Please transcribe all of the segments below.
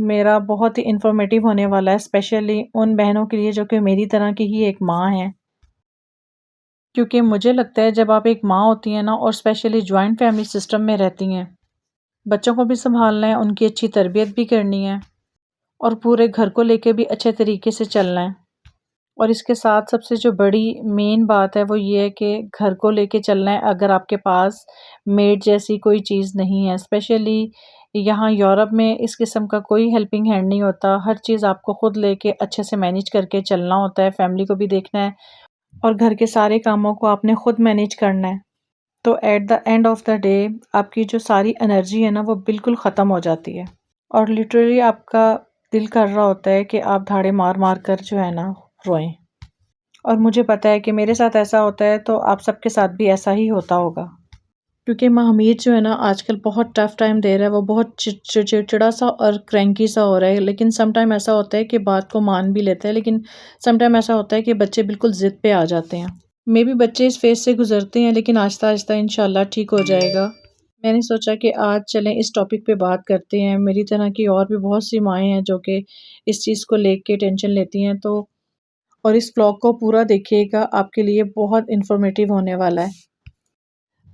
میرا بہت ہی انفارمیٹیو ہونے والا ہے، اسپیشلی ان بہنوں کے لیے جو کہ میری طرح کی ہی ایک ماں ہیں، کیونکہ مجھے لگتا ہے جب آپ ایک ماں ہوتی ہیں نا اور اسپیشلی جوائنٹ فیملی سسٹم میں رہتی ہیں، بچوں کو بھی سنبھالنا ہے، ان کی اچھی تربیت بھی کرنی ہے اور پورے گھر کو لے کے بھی اچھے طریقے سے چلنا ہے۔ اور اس کے ساتھ سب سے جو بڑی مین بات ہے وہ یہ ہے کہ گھر کو لے کے چلنا ہے اگر آپ کے پاس میڈ جیسی کوئی چیز نہیں ہے، اسپیشلی یہاں یورپ میں اس قسم کا کوئی ہیلپنگ ہینڈ نہیں ہوتا، ہر چیز آپ کو خود لے کے اچھے سے مینیج کر کے چلنا ہوتا ہے، فیملی کو بھی دیکھنا ہے اور گھر کے سارے کاموں کو آپ نے خود مینیج کرنا ہے۔ تو at the end of the day آپ کی جو ساری انرجی ہے نا وہ بالکل ختم ہو جاتی ہے اور لٹرلی آپ کا دل کر رہا ہوتا ہے کہ آپ دھاڑے مار مار کر جو ہے نا روئیں۔ اور مجھے پتا ہے کہ میرے ساتھ ایسا ہوتا ہے تو آپ سب کے ساتھ بھی ایسا ہی ہوتا ہوگا، کیونکہ ماں حمید جو ہے نا آج کل بہت ٹف ٹائم دے رہا ہے، وہ بہت چڑچڑا سا اور کرینکی سا ہو رہا ہے، لیکن سم ٹائم ایسا ہوتا ہے کہ بات کو مان بھی لیتا ہے، لیکن سم ٹائم ایسا ہوتا ہے کہ بچے بالکل ضد پہ آ جاتے ہیں۔ مے بھی بچے اس فیز سے گزرتے ہیں لیکن آہستہ آہستہ انشاءاللہ ٹھیک ہو جائے گا۔ میں نے سوچا کہ آج چلیں اس ٹاپک پہ بات کرتے ہیں، میری طرح کی اور بھی بہت سی مائیں ہیں جو کہ اس چیز کو لے کے ٹینشن لیتی ہیں، تو اور اس vlog کو پورا دیکھیے گا، آپ کے لیے بہت انفارمیٹیو ہونے والا ہے۔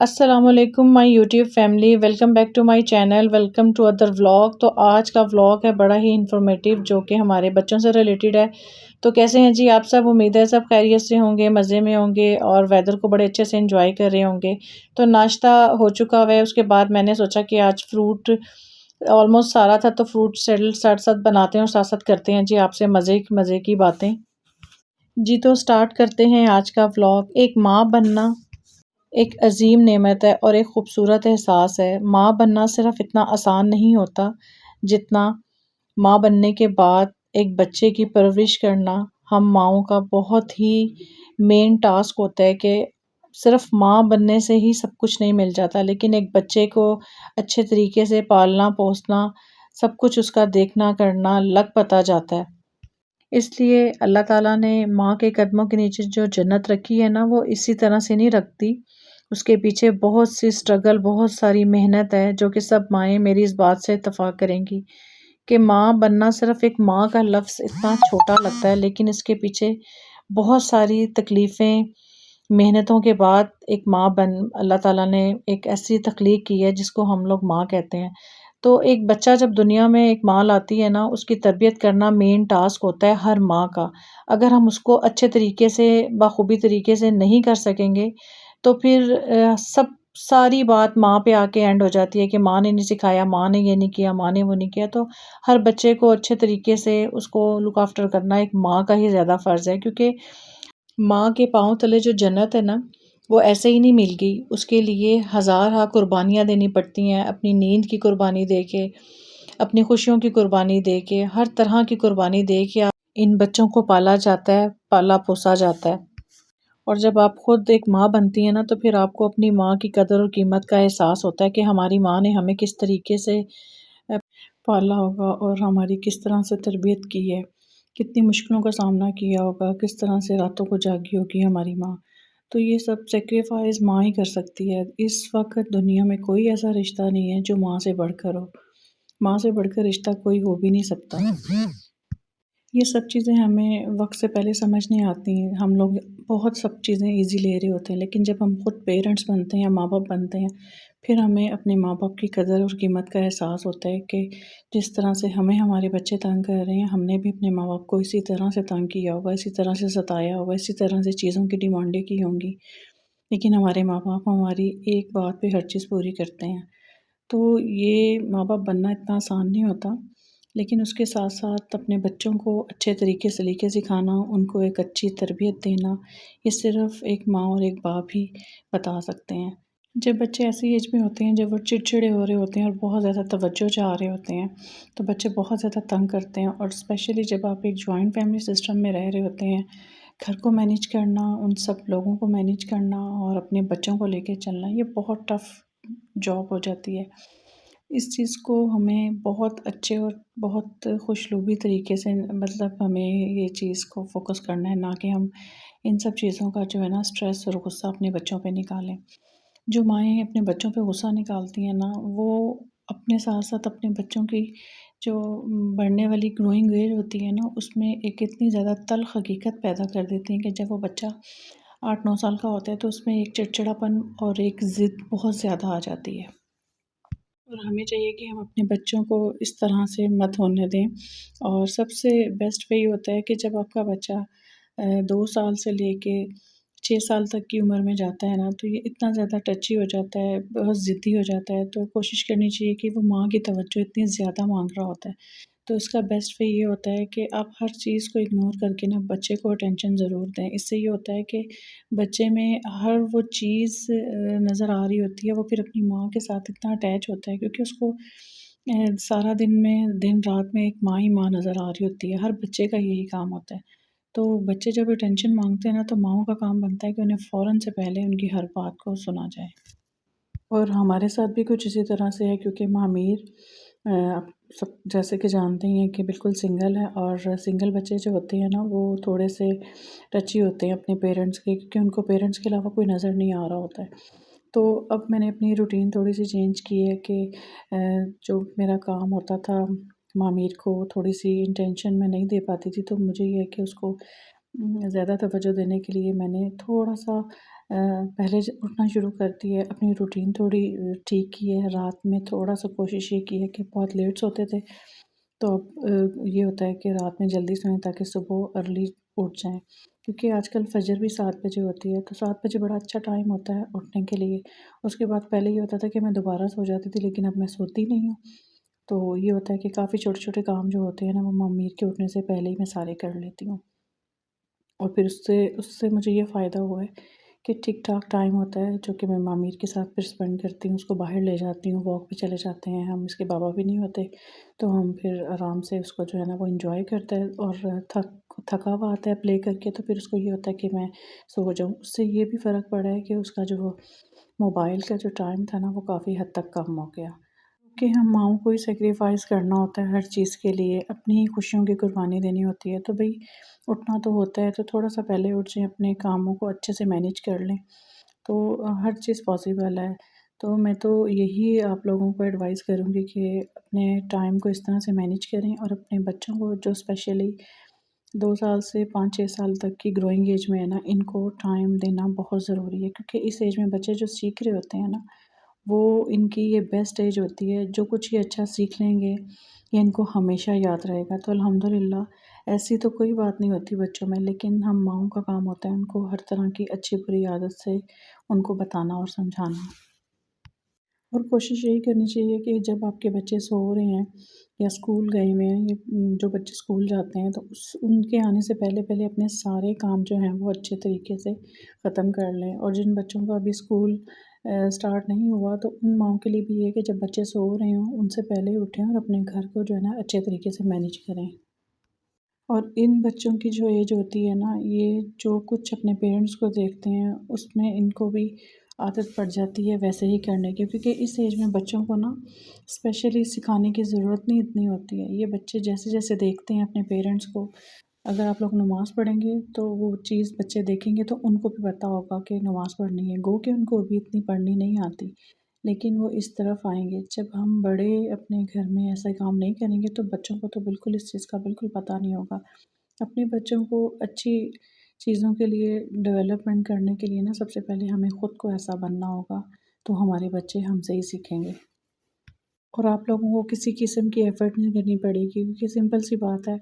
السلام علیکم my YouTube family, welcome back to my channel, welcome to another vlog۔ تو آج کا vlog ہے بڑا ہی انفارمیٹیو جو کہ ہمارے بچوں سے ریلیٹڈ ہے۔ تو کیسے ہیں جی آپ سب؟ امید ہے سب خیریت سے ہوں گے، مزے میں ہوں گے اور ویدر کو بڑے اچھے سے انجوائے کر رہے ہوں گے۔ تو ناشتہ ہو چکا ہوا ہے، اس کے بعد میں نے سوچا کہ آج فروٹ آلموسٹ سارا تھا تو فروٹ سیڈل ساتھ ساتھ بناتے ہیں اور ساتھ ساتھ کرتے ہیں جی آپ سے مزے کی باتیں۔ جی تو سٹارٹ کرتے ہیں آج کا vlog۔ ایک ماں بننا ایک عظیم نعمت ہے اور ایک خوبصورت احساس ہے۔ ماں بننا صرف اتنا آسان نہیں ہوتا جتنا ماں بننے کے بعد ایک بچے کی پرورش کرنا ہم ماؤں کا بہت ہی مین ٹاسک ہوتا ہے کہ صرف ماں بننے سے ہی سب کچھ نہیں مل جاتا، لیکن ایک بچے کو اچھے طریقے سے پالنا پوسنا سب کچھ اس کا دیکھنا کرنا لگ پتا جاتا ہے۔ اس لیے اللہ تعالیٰ نے ماں کے قدموں کے نیچے جو جنت رکھی ہے نا وہ اسی طرح سے نہیں رکھتی، اس کے پیچھے بہت سی سٹرگل، بہت ساری محنت ہے جو کہ سب مائیں میری اس بات سے اتفاق کریں گی کہ ماں بننا صرف ایک ماں کا لفظ اتنا چھوٹا لگتا ہے، لیکن اس کے پیچھے بہت ساری تکلیفیں محنتوں کے بعد ایک ماں اللہ تعالیٰ نے ایک ایسی تخلیق کی ہے جس کو ہم لوگ ماں کہتے ہیں۔ تو ایک بچہ جب دنیا میں ایک ماں لاتی ہے نا اس کی تربیت کرنا مین ٹاسک ہوتا ہے ہر ماں کا۔ اگر ہم اس کو اچھے طریقے سے بخوبی طریقے سے نہیں کر سکیں گے تو پھر ساری بات ماں پہ آ کے اینڈ ہو جاتی ہے کہ ماں نے نہیں سکھایا، ماں نے یہ نہیں کیا، ماں نے وہ نہیں کیا۔ تو ہر بچے کو اچھے طریقے سے اس کو لک آفٹر کرنا ایک ماں کا ہی زیادہ فرض ہے، کیونکہ ماں کے پاؤں تلے جو جنت ہے نا وہ ایسے ہی نہیں مل گئی، اس کے لیے ہزارہ قربانیاں دینی پڑتی ہیں، اپنی نیند کی قربانی دے کے، اپنی خوشیوں کی قربانی دے کے، ہر طرح کی قربانی دے کے ان بچوں کو پالا جاتا ہے، پالا پوسا جاتا ہے۔ اور جب آپ خود ایک ماں بنتی ہیں نا تو پھر آپ کو اپنی ماں کی قدر اور قیمت کا احساس ہوتا ہے کہ ہماری ماں نے ہمیں کس طریقے سے پالا ہوگا اور ہماری کس طرح سے تربیت کی ہے، کتنی مشکلوں کا سامنا کیا ہوگا، کس طرح سے راتوں کو جاگی ہوگی ہماری ماں۔ تو یہ سب سیکریفائز ماں ہی کر سکتی ہے۔ اس وقت دنیا میں کوئی ایسا رشتہ نہیں ہے جو ماں سے بڑھ کر ہو، ماں سے بڑھ کر رشتہ کوئی ہو بھی نہیں سکتا۔ یہ سب چیزیں ہمیں وقت سے پہلے سمجھ نہیں آتی ہیں، ہم لوگ بہت سب چیزیں ایزی لے رہے ہوتے ہیں، لیکن جب ہم خود پیرنٹس بنتے ہیں، ماں باپ بنتے ہیں، پھر ہمیں اپنے ماں باپ کی قدر اور قیمت کا احساس ہوتا ہے کہ جس طرح سے ہمیں ہمارے بچے تنگ کر رہے ہیں، ہم نے بھی اپنے ماں باپ کو اسی طرح سے تنگ کیا ہوگا، اسی طرح سے ستایا ہوگا، اسی طرح سے چیزوں کی ڈیمانڈیں کی ہوں گی، لیکن ہمارے ماں باپ ہماری ایک بات پہ ہر چیز پوری کرتے ہیں۔ تو یہ ماں باپ بننا اتنا آسان نہیں ہوتا، لیکن اس کے ساتھ ساتھ اپنے بچوں کو اچھے طریقے سلیقے سکھانا، ان کو ایک اچھی تربیت دینا، یہ صرف ایک ماں اور ایک باپ ہی بتا سکتے ہیں۔ جب بچے ایسی ایج میں ہوتے ہیں جب وہ چڑچڑے ہو رہے ہوتے ہیں اور بہت زیادہ توجہ چاہ رہے ہوتے ہیں تو بچے بہت زیادہ تنگ کرتے ہیں، اور اسپیشلی جب آپ ایک جوائنٹ فیملی سسٹم میں رہ رہے ہوتے ہیں، گھر کو مینیج کرنا، ان سب لوگوں کو مینیج کرنا اور اپنے بچوں کو لے کے چلنا، یہ بہت ٹف جاب ہو جاتی ہے۔ اس چیز کو ہمیں بہت اچھے اور بہت خوشلوبی طریقے سے مطلب ہمیں یہ چیز کو فوکس کرنا ہے، نہ کہ ہم ان سب چیزوں کا جو ہے نا سٹریس اور غصہ اپنے بچوں پہ نکالیں۔ جو مائیں اپنے بچوں پہ غصہ نکالتی ہیں نا وہ اپنے ساتھ ساتھ اپنے بچوں کی جو بڑھنے والی گروئنگ ایج ہوتی ہے نا، اس میں ایک اتنی زیادہ تلخ حقیقت پیدا کر دیتی ہیں کہ جب وہ بچہ 8-9 سال کا ہوتا ہے تو اس میں ایک چڑچڑاپن اور ایک ضد بہت زیادہ آ جاتی ہے، اور ہمیں چاہیے کہ ہم اپنے بچوں کو اس طرح سے مت ہونے دیں۔ اور سب سے بیسٹ وہی ہوتا ہے کہ جب آپ کا بچہ 2 سال سے لے کے 6 سال تک کی عمر میں جاتا ہے نا، تو یہ اتنا زیادہ ٹچی ہو جاتا ہے، بہت ضدی ہو جاتا ہے، تو کوشش کرنی چاہیے کہ وہ ماں کی توجہ اتنی زیادہ مانگ رہا ہوتا ہے، تو اس کا بیسٹ وے یہ ہوتا ہے کہ آپ ہر چیز کو اگنور کر کے نا بچے کو اٹینشن ضرور دیں۔ اس سے یہ ہوتا ہے کہ بچے میں ہر وہ چیز نظر آ رہی ہوتی ہے، وہ پھر اپنی ماں کے ساتھ اتنا اٹیچ ہوتا ہے کیونکہ اس کو سارا دن میں دن رات میں ایک ماں ہی ماں نظر آ رہی ہوتی ہے، ہر بچے کا یہی کام ہوتا ہے۔ تو بچے جب اٹینشن مانگتے ہیں نا تو ماؤں کا کام بنتا ہے کہ انہیں فوراً سے پہلے ان کی ہر بات کو سنا جائے۔ اور ہمارے ساتھ بھی کچھ اسی طرح سے ہے کیونکہ معمیر آپ سب جیسے کہ جانتے ہی ہیں کہ بالکل سنگل ہے، اور سنگل بچے جو ہوتے ہیں نا وہ تھوڑے سے ٹچی ہوتے ہیں اپنے پیرنٹس کے، کیونکہ ان کو پیرنٹس کے علاوہ کوئی نظر نہیں آ رہا ہوتا ہے۔ تو اب میں نے اپنی روٹین تھوڑی سی چینج کی ہے کہ جو میرا کام ہوتا تھا معمیر کو تھوڑی سی انٹینشن میں نہیں دے پاتی تھی، تو مجھے یہ ہے کہ اس کو زیادہ توجہ دینے کے لیے میں نے تھوڑا سا پہلے اٹھنا شروع کر دی ہے، اپنی روٹین تھوڑی ٹھیک کی ہے، رات میں تھوڑا سا کوشش یہ کی ہے کہ بہت لیٹ سوتے تھے، تو اب یہ ہوتا ہے کہ رات میں جلدی سوئیں تاکہ صبح ارلی اٹھ جائیں، کیونکہ آج کل فجر بھی 7 بجے ہوتی ہے، تو 7 بجے بڑا اچھا ٹائم ہوتا ہے اٹھنے کے لیے۔ اس کے بعد پہلے یہ ہوتا تھا کہ میں دوبارہ سو جاتی تھی، لیکن اب میں سوتی نہیں ہوں، تو یہ ہوتا ہے کہ کافی چھوٹے چھوٹے کام جو ہوتے ہیں نا وہ معمیر کے اٹھنے سے پہلے ہی میں سارے کر لیتی ہوں، اور پھر اس سے مجھے یہ فائدہ ہوا ہے کہ ٹھیک ٹھاک ٹائم ہوتا ہے جو کہ میں معمیر کے ساتھ پھر اسپینڈ کرتی ہوں، اس کو باہر لے جاتی ہوں، واک پہ چلے جاتے ہیں ہم، اس کے بابا بھی نہیں ہوتے تو ہم پھر آرام سے اس کو جو ہے نا وہ انجوائے کرتا ہے، اور تھکا ہوا آتا ہے پلے کر کے تو پھر اس کو یہ ہوتا ہے کہ میں سو جاؤں۔ اس سے یہ بھی فرق پڑا ہے کہ اس کا جو موبائل کا جو ٹائم تھا نا وہ کافی حد تک کم ہو گیا، کہ ہم ماؤں کو ہی سیکریفائز کرنا ہوتا ہے ہر چیز کے لیے، اپنی ہی خوشیوں کی قربانی دینی ہوتی ہے، تو بھئی اٹھنا تو ہوتا ہے تو تھوڑا سا پہلے اٹھ جائیں، اپنے کاموں کو اچھے سے مینیج کر لیں، تو ہر چیز پاسیبل ہے۔ تو میں تو یہی آپ لوگوں کو ایڈوائز کروں گی کہ اپنے ٹائم کو اس طرح سے مینیج کریں، اور اپنے بچوں کو جو اسپیشلی 2 سال سے 5-6 سال تک کی گروئنگ ایج میں ہے نا، ان کو ٹائم دینا بہت ضروری ہے، کیونکہ اس ایج میں بچے جو سیکھ رہے ہوتے ہیں نا وہ ان کی یہ بیسٹ ایج ہوتی ہے، جو کچھ یہ اچھا سیکھ لیں گے یہ ان کو ہمیشہ یاد رہے گا، تو الحمدللہ ایسی تو کوئی بات نہیں ہوتی بچوں میں، لیکن ہم ماؤں کا کام ہوتا ہے ان کو ہر طرح کی اچھی بری عادت سے ان کو بتانا اور سمجھانا، اور کوشش یہی کرنی چاہیے کہ جب آپ کے بچے سو رہے ہیں یا اسکول گئے ہوئے ہیں، یا جو بچے اسکول جاتے ہیں تو ان کے آنے سے پہلے پہلے اپنے سارے کام جو ہیں وہ اچھے طریقے سے ختم کر لیں، اور جن بچوں کا ابھی اسکول اسٹارٹ نہیں ہوا تو ان ماؤں کے لیے بھی یہ ہے کہ جب بچے سو رہے ہوں ان سے پہلے اٹھیں اور اپنے گھر کو جو ہے نا اچھے طریقے سے مینیج کریں۔ اور ان بچوں کی جو ایج ہوتی ہے نا، یہ جو کچھ اپنے پیرنٹس کو دیکھتے ہیں اس میں ان کو بھی عادت پڑ جاتی ہے ویسے ہی کرنے کی، کیونکہ اس ایج میں بچوں کو نا اسپیشلی سکھانے کی ضرورت نہیں اتنی ہوتی ہے، یہ بچے جیسے جیسے دیکھتے ہیں اپنے پیرنٹس کو، اگر آپ لوگ نماز پڑھیں گے تو وہ چیز بچے دیکھیں گے تو ان کو بھی پتہ ہوگا کہ نماز پڑھنی ہے، گو کہ ان کو ابھی اتنی پڑھنی نہیں آتی، لیکن وہ اس طرف آئیں گے۔ جب ہم بڑے اپنے گھر میں ایسا کام نہیں کریں گے تو بچوں کو تو بالکل اس چیز کا بالکل پتہ نہیں ہوگا۔ اپنے بچوں کو اچھی چیزوں کے لیے ڈیولپمنٹ کرنے کے لیے نا سب سے پہلے ہمیں خود کو ایسا بننا ہوگا، تو ہمارے بچے ہم سے ہی سیکھیں گے، اور آپ لوگوں کو کسی قسم کی ایفرٹ نہیں کرنی پڑے گی، کیونکہ سمپل سی بات ہے،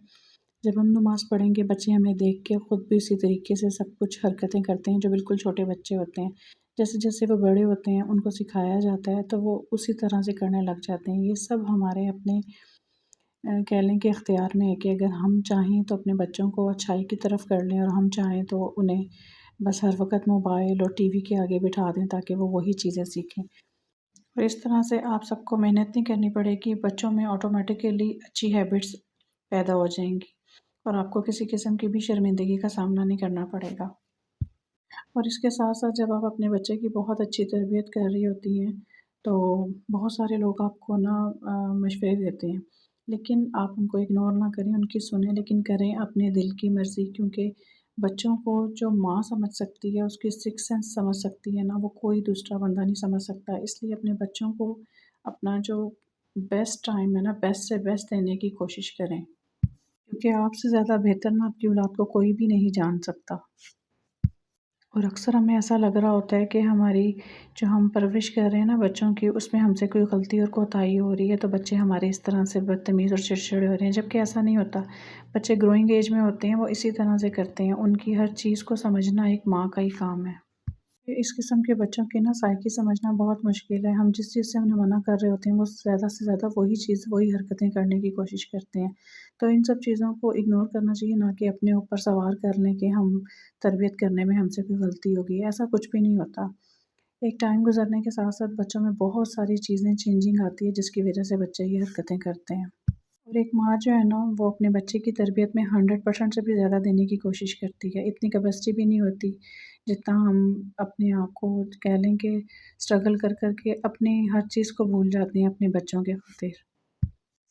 جب ہم نماز پڑھیں گے بچے ہمیں دیکھ کے خود بھی اسی طریقے سے سب کچھ حرکتیں کرتے ہیں جو بالکل چھوٹے بچے ہوتے ہیں، جیسے جیسے وہ بڑے ہوتے ہیں ان کو سکھایا جاتا ہے تو وہ اسی طرح سے کرنے لگ جاتے ہیں۔ یہ سب ہمارے اپنے کہہ لیں کہ اختیار میں ہے کہ اگر ہم چاہیں تو اپنے بچوں کو اچھائی کی طرف کر لیں، اور ہم چاہیں تو انہیں بس ہر وقت موبائل اور ٹی وی کے آگے بٹھا دیں تاکہ وہ وہی چیزیں سیکھیں، اور اس طرح سے آپ سب کو محنت نہیں کرنی پڑے گی، بچوں میں آٹومیٹیکلی اچھی ہیبٹس پیدا ہو جائیں گی، اور آپ کو کسی قسم کی بھی شرمندگی کا سامنا نہیں کرنا پڑے گا۔ اور اس کے ساتھ ساتھ جب آپ اپنے بچے کی بہت اچھی تربیت کر رہی ہوتی ہیں تو بہت سارے لوگ آپ کو نا مشورے دیتے ہیں، لیکن آپ ان کو اگنور نہ کریں، ان کی سنیں، لیکن کریں اپنے دل کی مرضی، کیونکہ بچوں کو جو ماں سمجھ سکتی ہے، اس کی سکس سینس سمجھ سکتی ہے نا، وہ کوئی دوسرا بندہ نہیں سمجھ سکتا، اس لیے اپنے بچوں کو اپنا جو بیسٹ ٹائم ہے نا، بیسٹ سے بیسٹ دینے کی کوشش کریں، کیونکہ آپ سے زیادہ بہتر نا آپ کی اولاد کو کوئی بھی نہیں جان سکتا۔ اور اکثر ہمیں ایسا لگ رہا ہوتا ہے کہ ہماری جو ہم پرورش کر رہے ہیں نا بچوں کی، اس میں ہم سے کوئی غلطی اور کوتاہی ہو رہی ہے، تو بچے ہمارے اس طرح سے بدتمیز اور چڑچڑے ہو رہے ہیں، جبکہ ایسا نہیں ہوتا۔ بچے گروئنگ ایج میں ہوتے ہیں، وہ اسی طرح سے کرتے ہیں، ان کی ہر چیز کو سمجھنا ایک ماں کا ہی کام ہے۔ اس قسم کے بچوں کی نا سائیکی سمجھنا بہت مشکل ہے، ہم جس چیز سے انہیں منع کر رہے ہوتے ہیں وہ زیادہ سے زیادہ وہی چیز، وہی حرکتیں کرنے کی کوشش کرتے ہیں۔ تو ان سب چیزوں کو اگنور کرنا چاہیے، نہ کہ اپنے اوپر سوار کر لیں کہ ہم تربیت کرنے میں ہم سے کوئی غلطی ہوگی، ایسا کچھ بھی نہیں ہوتا۔ ایک ٹائم گزرنے کے ساتھ ساتھ بچوں میں بہت ساری چیزیں چینجنگ آتی ہے، جس کی وجہ سے بچے یہ حرکتیں کرتے ہیں۔ اور ایک ماں جو ہے نا وہ اپنے بچے کی تربیت میں 100% سے بھی زیادہ دینے کی کوشش کرتی ہے، اتنی کیپیسٹی بھی نہیں ہوتی جتنا ہم اپنے آپ کو کہہ لیں کہ اسٹرگل کر کر کے اپنی ہر چیز کو بھول جاتے ہیں اپنے بچوں کے خاطر۔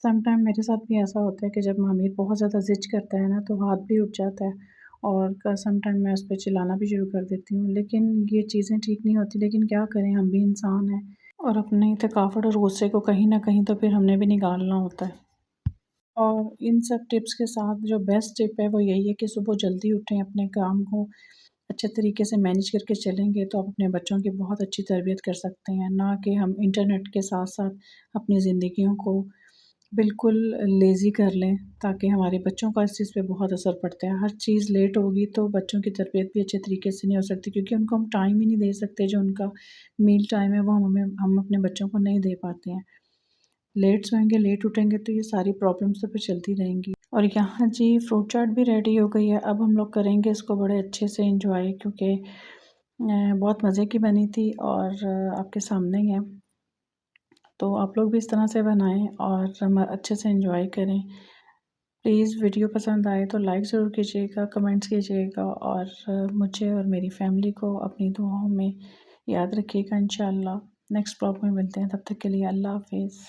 سم ٹائم میرے ساتھ بھی ایسا ہوتا ہے کہ جب معمیر بہت زیادہ ضد کرتا ہے نا تو ہاتھ بھی اٹھ جاتا ہے، اور سم ٹائم میں اس پہ چلانا بھی شروع کر دیتی ہوں، لیکن یہ چیزیں ٹھیک نہیں ہوتی، لیکن کیا کریں، ہم بھی انسان ہیں، اور اپنے ثقافت اور غصے کو کہیں نہ کہیں تو پھر ہم نے بھی نکالنا ہوتا ہے۔ اور ان سب ٹپس کے ساتھ جو بیسٹ ٹپ ہے وہ یہی ہے کہ صبح جلدی اٹھیں، اپنے کام کو اچھے طریقے سے مینیج کر کے چلیں گے تو آپ اپنے بچوں کی بہت اچھی تربیت کر سکتے ہیں، نہ کہ ہم انٹرنیٹ کے ساتھ ساتھ اپنی زندگیوں کو بالکل لیزی کر لیں، تاکہ ہمارے بچوں کا اس چیز پہ بہت اثر پڑتا ہے۔ ہر چیز لیٹ ہوگی تو بچوں کی تربیت بھی اچھے طریقے سے نہیں ہو سکتی، کیونکہ ان کو ہم ٹائم ہی نہیں دے سکتے، جو ان کا میل ٹائم ہے وہ ہم اپنے بچوں کو نہیں دے پاتے ہیں۔ لیٹ سوئیں گے، لیٹ اٹھیں گے تو یہ ساری پرابلمس تو پھر چلتی رہیں گی۔ اور یہاں جی فروٹ چاٹ بھی ریڈی ہو گئی ہے، اب ہم لوگ کریں گے اس کو بڑے اچھے سے انجوائے، کیونکہ بہت مزے کی بنی تھی اور آپ کے سامنے ہی ہے، تو آپ لوگ بھی اس طرح سے بنائیں اور اچھے سے انجوائے کریں۔ پلیز ویڈیو پسند آئے تو لائک ضرور کیجیے گا، کمنٹس کیجیے گا، اور مجھے اور میری فیملی کو اپنی دعاؤں میں یاد رکھیے گا۔ انشاءاللہ نیکسٹ بلاگ میں ملتے ہیں، تب تک کے لیے اللہ حافظ۔